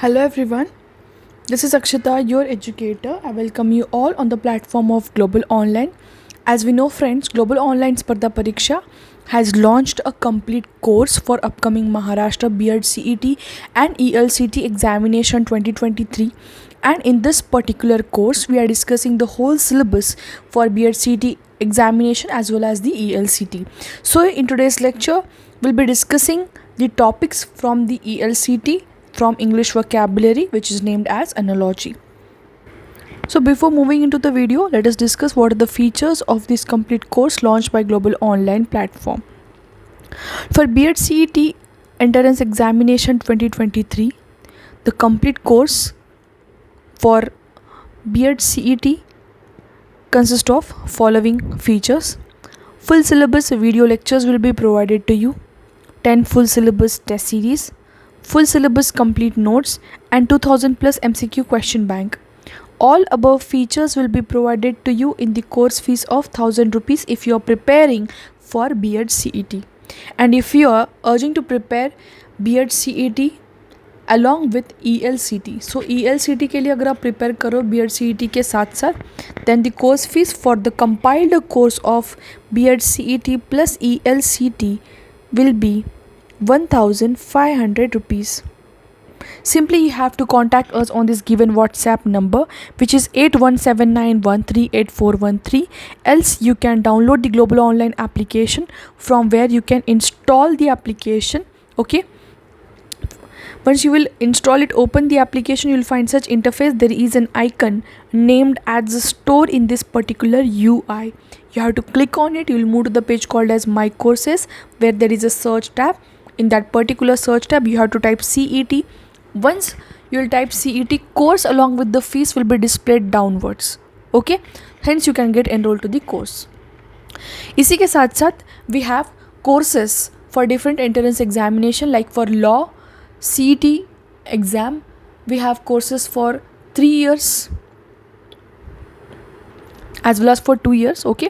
Hello everyone, this is Akshita, your educator. I welcome you all on the platform of Global Online. As we know, friends, Global Online Sparda Pariksha has launched a complete course for upcoming Maharashtra B.Ed CET and ELCT examination 2023. And in this particular course, we are discussing the whole syllabus for B.Ed CET examination as well as the ELCT. So, in today's lecture, we'll be discussing the topics from the ELCT from English vocabulary, which is named as analogy. So before moving into the video, let us discuss what are the features of this complete course launched by Global Online platform. For B.Ed CET Entrance Examination 2023, the complete course for B.Ed CET consists of following features. Full syllabus video lectures will be provided to you, 10 full syllabus test series, full syllabus complete notes, and 2000 plus MCQ question bank. All above features will be provided to you in the course fees of 1000 rupees if you are preparing for B.Ed CET. And if you are urging to prepare B.Ed CET along with ELCT, so ELCT के लिए अगर आप prepare करो B.Ed CET के साथ साथ, then the course fees for the compiled course of B.Ed CET plus ELCT will be 1500 rupees. Simply you have to contact us on this given WhatsApp number, which is 8179138413. Else you can download the Global Online application from where you can install the application. Okay, once you will install it, open the application, you will find such interface. There is an icon named as a store in this particular UI. You have to click on it. You will move to the page called as My Courses, where there is a search tab. In that particular search tab, you have to type CET. Once you will type CET, course along with the fees will be displayed downwards. Okay, hence you can get enrolled to the course. इसी के साथ साथ we have courses for different entrance examination, like for law CET exam we have courses for 3 years as well as for 2 years. Okay,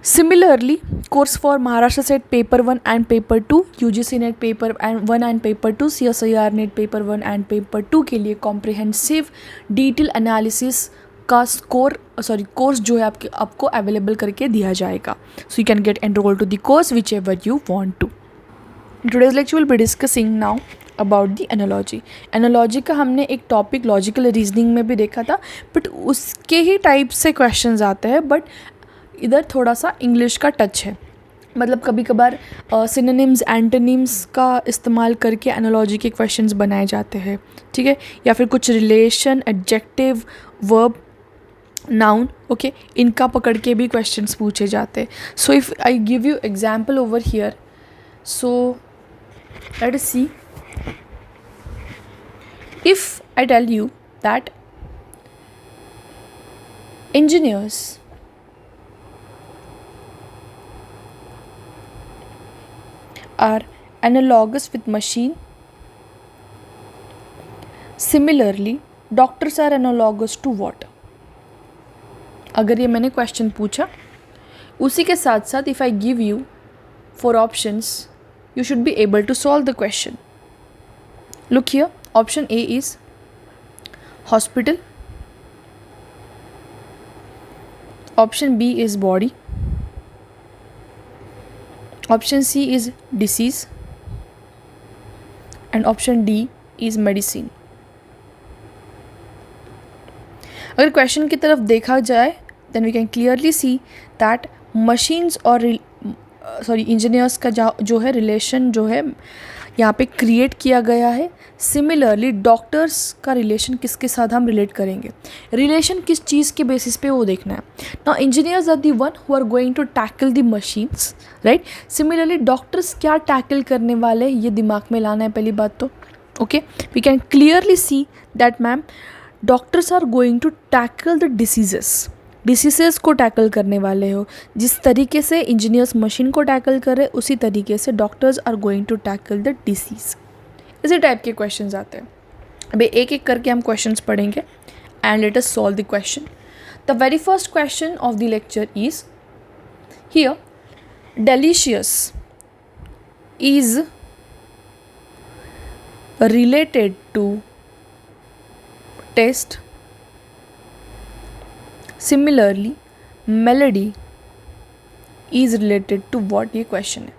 similarly, course for Maharashtra Set Paper 1 and Paper 2, UGC Net Paper 1 and Paper 2, CSIR Net Paper 1 and Paper 2 के लिए comprehensive detail analysis का course जो है आपको available करके दिया जाएगा. So you can get enrolled to the course whichever you want to. In today's lecture we'll be discussing now about the analogy. Analogy का हमने एक टॉपिक लॉजिकल रीजनिंग में भी देखा था, बट उसके ही टाइप से क्वेश्चंस आते हैं, बट इधर थोड़ा सा इंग्लिश का टच है. मतलब कभी कभार सिनोनिम्स एंटोनिम्स का इस्तेमाल करके एनालॉजी के क्वेश्चंस बनाए जाते हैं. ठीक है, या फिर कुछ relation, adjective, verb, noun, okay, इनका पकड़ के भी क्वेश्चंस पूछे जाते हैं. So if I give you example over here, so let us see. If I tell you that engineers are analogous with machine, similarly doctors are analogous to what? अगर ये मैंने क्वेश्चन पूछा, उसी के साथ साथ if I give you 4 options, you should be able to solve the question. Look here. Option A is hospital. Option B is body. Option C is disease. And option D is medicine. अगर question की तरफ देखा जाए, then we can clearly see that machines और engineers का जो है relation जो है यहाँ पे क्रिएट किया गया है. सिमिलरली डॉक्टर्स का रिलेशन किसके साथ हम रिलेट करेंगे, रिलेशन किस चीज़ के बेसिस पे वो देखना है. Now engineers are the one who are going to tackle the machines, right. Similarly doctors क्या टैकल करने वाले ये दिमाग में लाना है पहली बात तो. Okay, we can clearly see that ma'am doctors are going to tackle the diseases को टैकल करने वाले हो. जिस तरीके से इंजीनियर्स मशीन को टैकल कर रहे उसी तरीके से doctors are going to tackle the disease. इसी टाइप के क्वेश्चंस आते हैं. अभी एक एक करके हम क्वेश्चंस पढ़ेंगे and let us solve the question. The very first question of the lecture is here, delicious is related to taste. Similarly, melody is related to what, ये question है.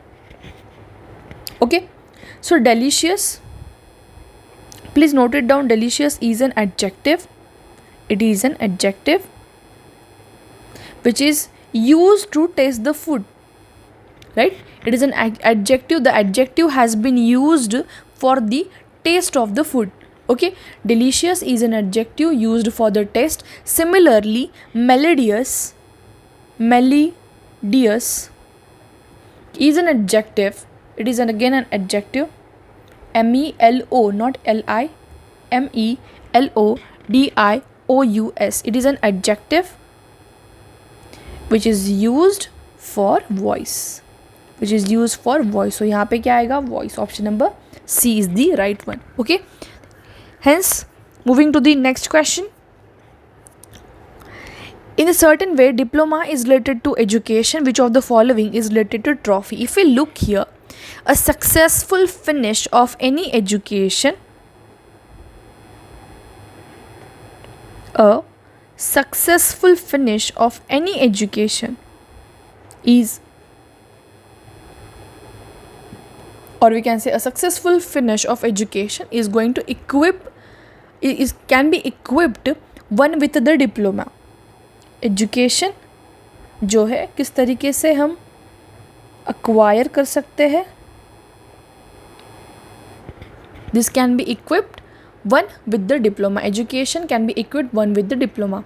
Okay, so delicious, please note it down. Delicious is an adjective. It is an adjective which is used to taste the food, right? It is an adjective. The adjective has been used for the taste of the food. Okay, delicious is an adjective used for the taste. Similarly, melodious is an adjective. It is again an adjective. MELO, not LI. MELODIOUS. It is an adjective which is used for voice. So यहाँ पे क्या आएगा? Voice. Option number C is the right one. Okay. Hence, moving to the next question. In a certain way, diploma is related to education. Which of the following is related to trophy? If we look here, a successful finish of any education, a successful finish of any education is, or we can say a successful finish of education is going to can be equipped one with the diploma. Education जो है किस तरीके से हम acquire कर सकते हैं, this can be equipped one with the diploma. Education can be equipped one with the diploma.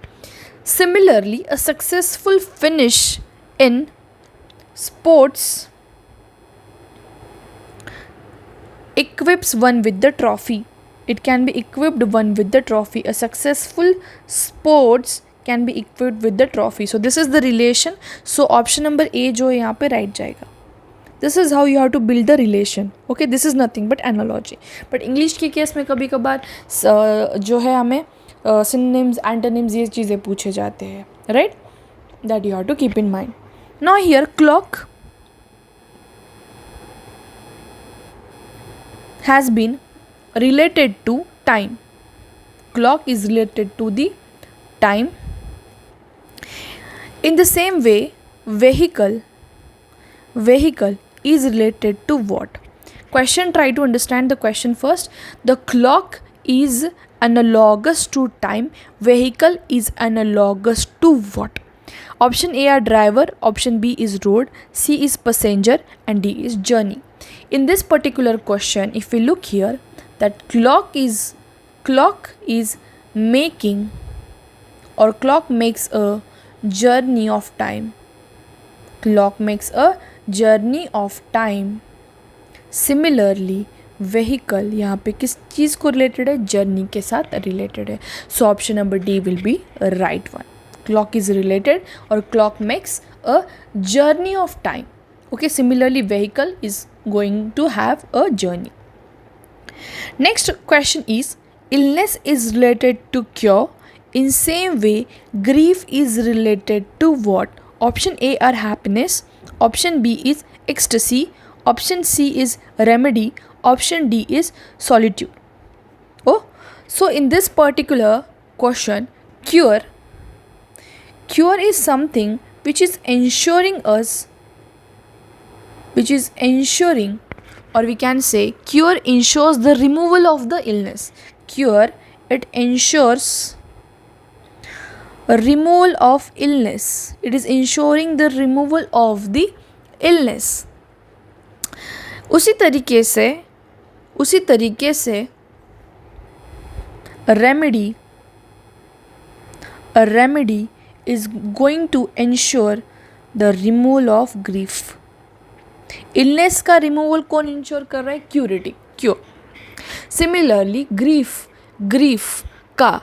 Similarly, a successful finish in sports equips one with the trophy. It can be equipped one with the trophy. A successful sports can be equipped with the trophy. So this is the relation. So option number A जो यहाँ पे right जाएगा. This is how you have to build the relation. Okay, this is nothing but analogy. But English के case में कभी कभार जो है हमें synonyms, antonyms ये चीज़ें पूछे जाते हैं, right? That you have to keep in mind. Now here clock has been related to time. Clock is related to the time. In the same way, vehicle is related to what? Question, try to understand the question first. The clock is analogous to time. Vehicle is analogous to what? Option A are driver, option B is road, C is passenger, and D is journey. In this particular question, if we look here, that clock is making, or clock makes a journey of time. Clock makes a journey of time. Similarly, vehicle यहाँ पे किस चीज़ को related है? Journey के साथ related है. So option number D will be a right one. Clock is related, or clock makes a journey of time. Okay, similarly vehicle is going to have a journey. Next question is, illness is related to cure. In same way, grief is related to what? Option A are happiness, option B is ecstasy, option C is remedy, option D is solitude. Oh, so in this particular question, cure is something which is ensuring, or we can say cure ensures the removal of the illness. Cure, it ensures a removal of illness. It is ensuring the removal of the illness. उसी तरीके से a remedy is going to ensure the removal of grief. Illness का removal कौन ensure कर रहा है? Cure. Similarly, grief का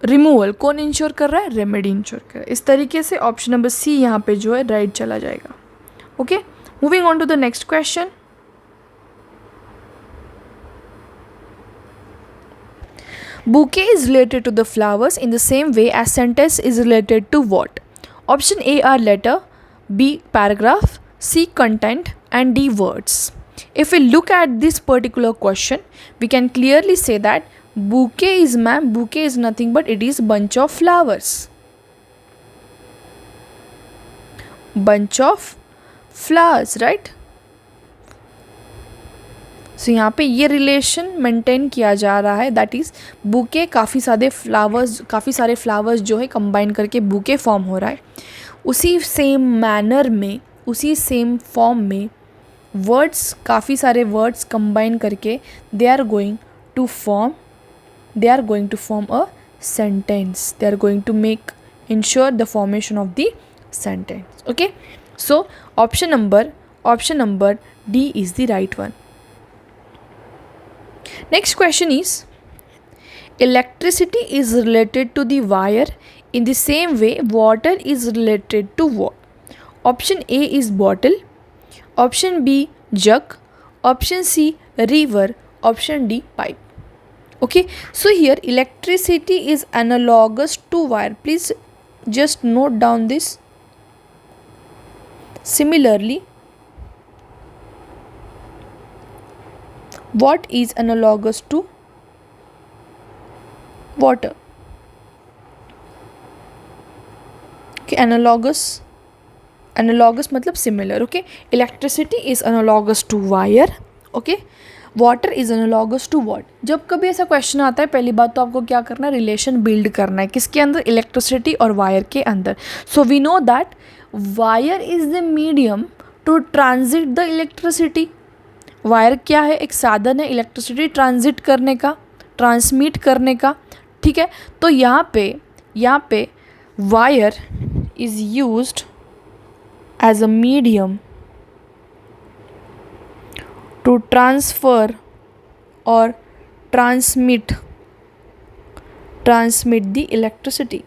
removal कौन इंश्योर कर रहा है? रेमेडी इंश्योर कर रहा है. इस तरीके से ऑप्शन नंबर सी यहाँ पे जो है राइट चला जाएगा. Okay, moving on to the next question. Bouquet is related to the flowers in the same way as sentence is related to what? Option A are letter, B paragraph, C content, and D words. if we look at this particular question, we can clearly say that bouquet is, ma'am, bouquet is nothing but it is bunch of flowers. Bunch of flowers, right? सो यहाँ पे ये relation maintain किया जा रहा है, that is bouquet काफ़ी सारे flowers जो है कंबाइन करके बुके फॉर्म हो रहा है. उसी सेम मैनर में, उसी सेम फॉर्म में काफ़ी सारे वर्ड्स कंबाइन करके they are going to form a sentence. They are going to make ensure the formation of the sentence. Okay, so option number D is the right one. Next question is, electricity is related to the wire in the same way water is related to what? Option A is bottle, option B jug, option C river, option D pipe. Okay, so here electricity is analogous to wire. Please just note down this. Similarly, what is analogous to water? Okay, analogous मतलब similar. Okay, electricity is analogous to wire. Okay, water is analogous to what? जब कभी ऐसा question आता है, पहली बात तो आपको क्या करना है, रिलेशन बिल्ड करना है. किसके अंदर? इलेक्ट्रिसिटी और वायर के अंदर. So we know that wire is the medium to transit the electricity. Wire क्या है? एक साधन है इलेक्ट्रिसिटी ट्रांजिट करने का, ट्रांसमिट करने का. ठीक है, तो यहाँ पे wire is used as a medium to transfer और transmit the electricity.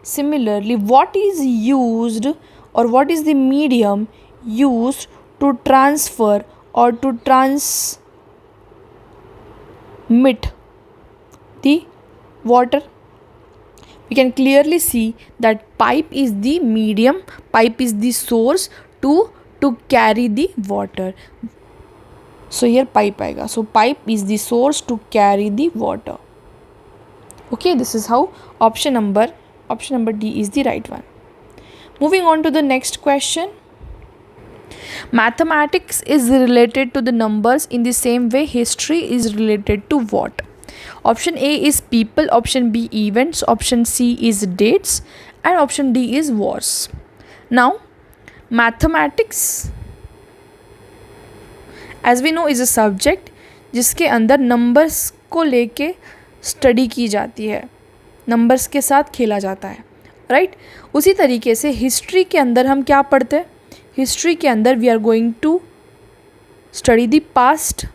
Similarly, what is used or what is the medium used to transfer or to transmit the water? We can clearly see that pipe is the medium, pipe is the source to carry the water. So here pipe आएगा. So pipe is the source to carry the water. Okay, this is how option number D is the right one. Moving on to the next question. Mathematics is related to the numbers in the same way history is related to what? Option A is people, option B events, option C is dates, and option D is wars. Now, mathematics, as we know, is a subject जिसके अंदर numbers को लेके study की जाती है, numbers के साथ खेला जाता है, राइट? उसी तरीके से हिस्ट्री के अंदर हम क्या पढ़ते हैं? हिस्ट्री के अंदर we are going to study the past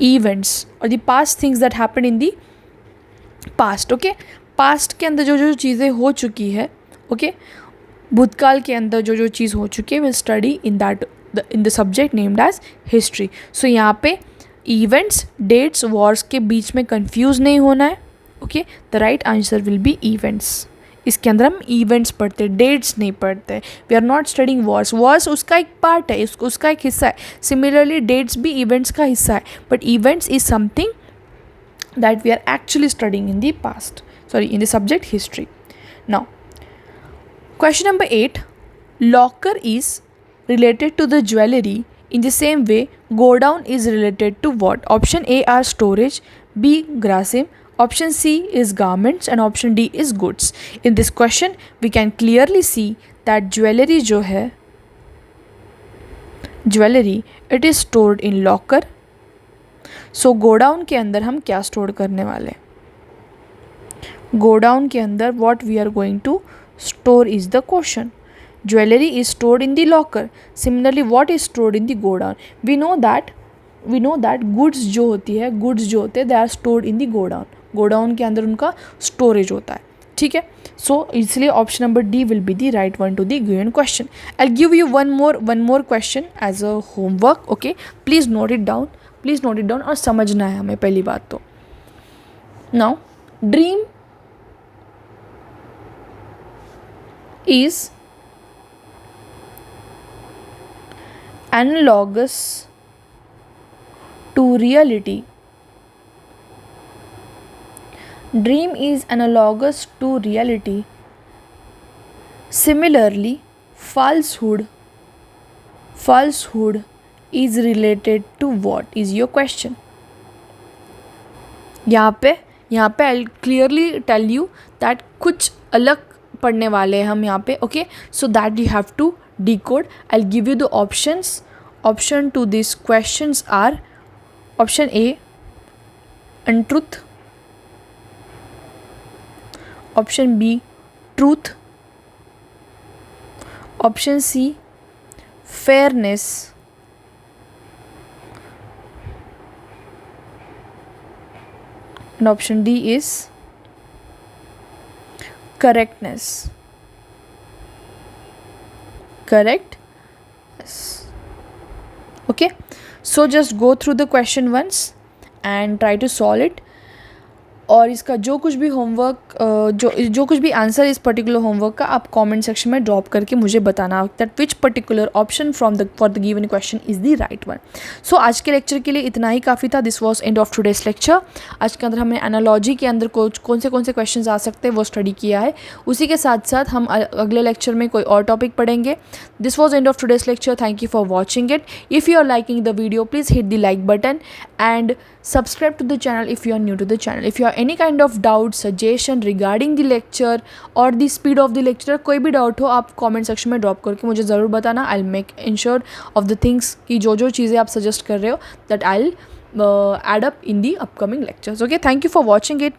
events और the past things that happen in the past. Okay, past के अंदर जो चीज़ें हो चुकी है, ओके, भूतकाल के अंदर जो चीज़ हो चुकी है, will study in the subject named as history. So यहाँ पे इवेंट्स, डेट्स, वॉर्स के बीच में कंफ्यूज नहीं होना है. Okay, the right answer will be events. इसके अंदर हम इवेंट्स पढ़ते हैं, डेट्स नहीं पढ़ते. We are not studying wars उसका एक पार्ट है, उसका एक हिस्सा है. सिमिलरली डेट्स भी इवेंट्स का हिस्सा है, but events is something that we are actually studying in the past, in the subject history. Now question number 8. Locker is related to the jewelry in the same way godown is related to what? Option A are storage, B grasim, option C is garments, and option D is goods. In this question we can clearly see that jewelry जो है, jewelry it is stored in locker. So godown के अंदर हम क्या store करने वाले? Godown के अंदर what we are going to store is the question. Jewelry is stored in the locker. Similarly, what is stored in the godown? We know that goods जो होते हैं they are stored in the godown. Godown के अंदर उनका storage होता है. ठीक है, so इसलिए option number D will be the right one to the given question. I'll give you one more question as a homework. Okay, please note it down और समझना है हमें पहली बात तो. Now, dream is analogous to reality. Dream is analogous to reality. Similarly, falsehood is related to what is your question? यहाँ पे I clearly tell you that कुछ अलग पढ़ने वाले हैं हम यहाँ पे. Okay, so that you have to decode. I'll give you the options. Option to these questions are: option A, untruth; option B, truth; option C, fairness; and option D is correctness. Correct? Yes. Okay, so just go through the question once and try to solve it. और इसका जो कुछ भी homework जो कुछ भी answer इस particular homework का आप कमेंट सेक्शन में ड्रॉप करके मुझे बताना that which particular option from the for the given question is the right one. So आज के लेक्चर के लिए इतना ही काफ़ी था. This was end of today's lecture. आज के अंदर हमने एनालॉजी के अंदर कौन से क्वेश्चन आ सकते हैं वो स्टडी किया है. उसी के साथ साथ हम अगले लेक्चर में कोई और टॉपिक पढ़ेंगे. This was end of today's lecture. Thank you for watching it. If you are liking the video please hit the like button and subscribe to the channel if you are new to the channel. If you have any kind of doubt, suggestion regarding the lecture or the speed of the lecture, कोई भी doubt हो आप comment section में drop करके मुझे ज़रूर बताना. I will make ensure of the things कि जो चीज़ें आप सजेस्ट कर रहे हो that I will add up in the upcoming lectures. Okay, thank you for watching it.